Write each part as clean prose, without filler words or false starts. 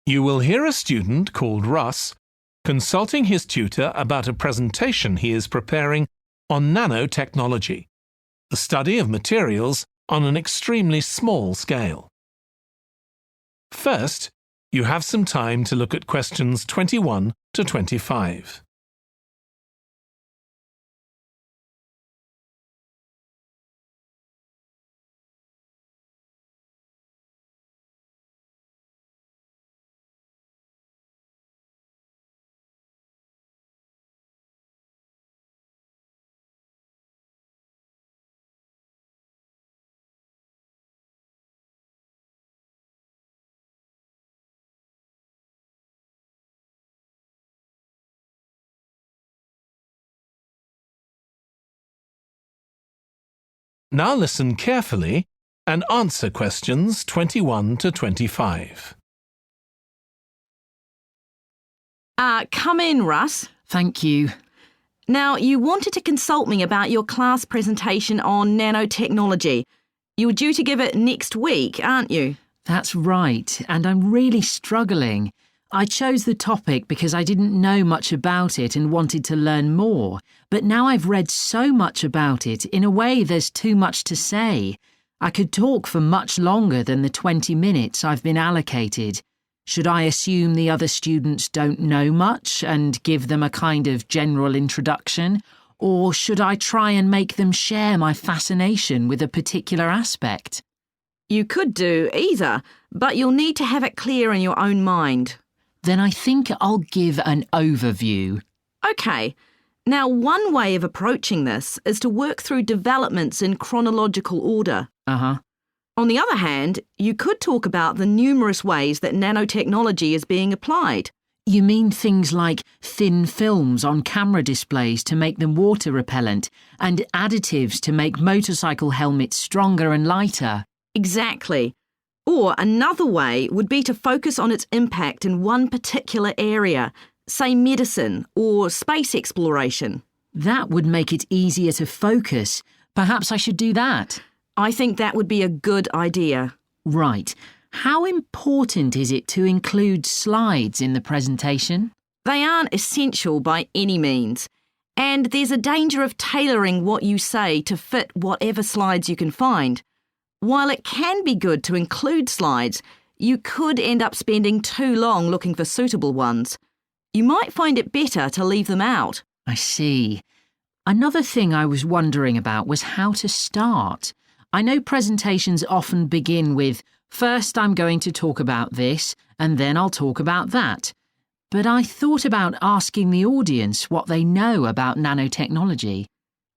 You will hear a student called Russ consulting his tutor about a presentation he is preparing on nanotechnology, the study of materials on an extremely small scale. First, you have some time to look at questions 21 to 25. Now listen carefully and answer questions 21 to 25. Come in, Russ. Thank you. Now, you wanted to consult me about your class presentation on nanotechnology. You were due to give it next week, aren't you? That's right, and I'm really struggling. I chose the topic because I didn't know much about it and wanted to learn more, but now I've read so much about it, in a way there's too much to say. I could talk for much longer than the 20 minutes I've been allocated. Should I assume the other students don't know much and give them a kind of general introduction, or should I try and make them share my fascination with a particular aspect? You could do either, but you'll need to have it clear in your own mind. Then I think I'll give an overview. OK. Now, one way of approaching this is to work through developments in chronological order. On the other hand, you could talk about the numerous ways that nanotechnology is being applied. You mean things like thin films on camera displays to make them water repellent and additives to make motorcycle helmets stronger and lighter? Exactly. Or another way would be to focus on its impact in one particular area, say medicine or space exploration. That would make it easier to focus. Perhaps I should do that. I think that would be a good idea. Right. How important is it to include slides in the presentation? They aren't essential by any means, and there's a danger of tailoring what you say to fit whatever slides you can find. While it can be good to include slides, you could end up spending too long looking for suitable ones. You might find it better to leave them out. I see. Another thing I was wondering about was how to start. I know presentations often begin with, first I'm going to talk about this, and then I'll talk about that. But I thought about asking the audience what they know about nanotechnology.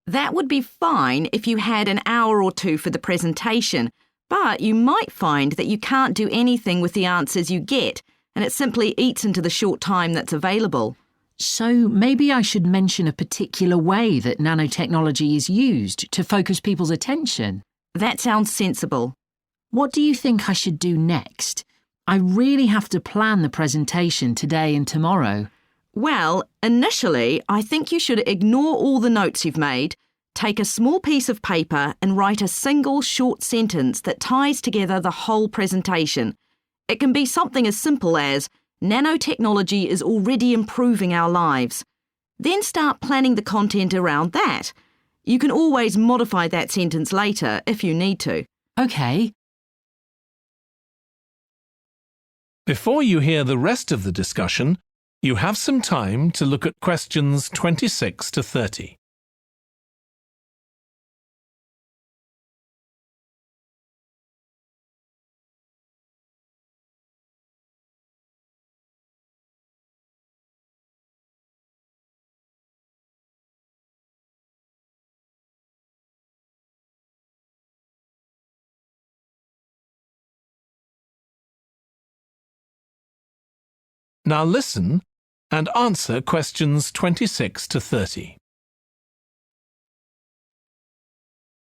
That would be fine if you had an hour or two for the presentation, but you might find that you can't do anything with the answers you get, and it simply eats into the short time that's available. So maybe I should mention a particular way that nanotechnology is used to focus people's attention. That sounds sensible. What do you think I should do next? I really have to plan the presentation today and tomorrow. Well, initially, I think you should ignore all the notes you've made, take a small piece of paper and write a single short sentence that ties together the whole presentation. It can be something as simple as, nanotechnology is already improving our lives. Then start planning the content around that. You can always modify that sentence later if you need to. OK. Before you hear the rest of the discussion, you have some time to look at questions 26 to 30. Now listen and answer questions 26 to 30.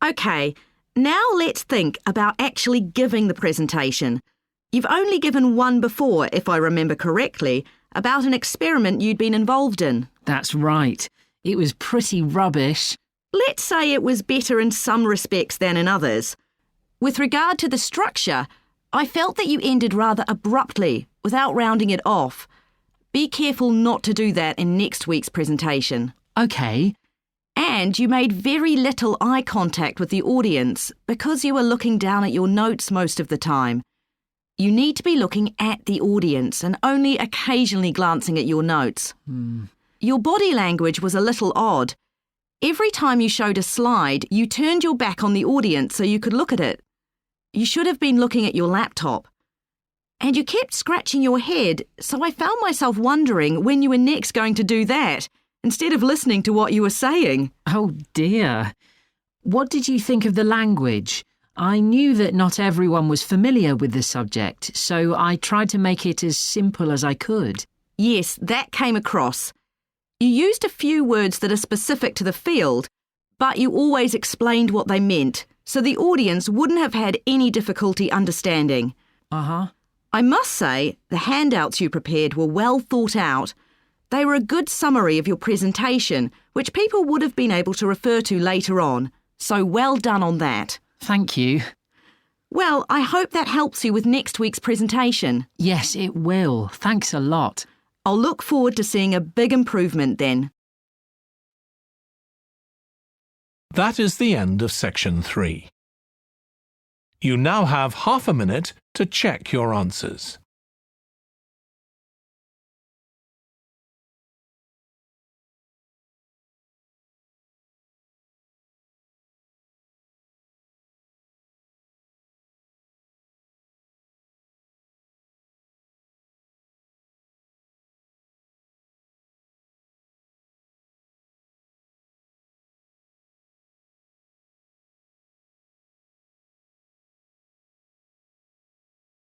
OK, now let's think about actually giving the presentation. You've only given one before, if I remember correctly, about an experiment you'd been involved in. That's right. It was pretty rubbish. Let's say it was better in some respects than in others. With regard to the structure, I felt that you ended rather abruptly, without rounding it off. Be careful not to do that in next week's presentation. OK. And you made very little eye contact with the audience because you were looking down at your notes most of the time. You need to be looking at the audience and only occasionally glancing at your notes. Your body language was a little odd. Every time you showed a slide, you turned your back on the audience so you could look at it. You should have been looking at your laptop. And you kept scratching your head, so I found myself wondering when you were next going to do that, instead of listening to what you were saying. Oh dear. What did you think of the language? I knew that not everyone was familiar with the subject, so I tried to make it as simple as I could. Yes, that came across. You used a few words that are specific to the field, but you always explained what they meant, so the audience wouldn't have had any difficulty understanding. I must say, the handouts you prepared were well thought out. They were a good summary of your presentation, which people would have been able to refer to later on. So well done on that. Thank you. Well, I hope that helps you with next week's presentation. Yes, it will. Thanks a lot. I'll look forward to seeing a big improvement then. That is the end of Section 3. You now have half a minute to check your answers.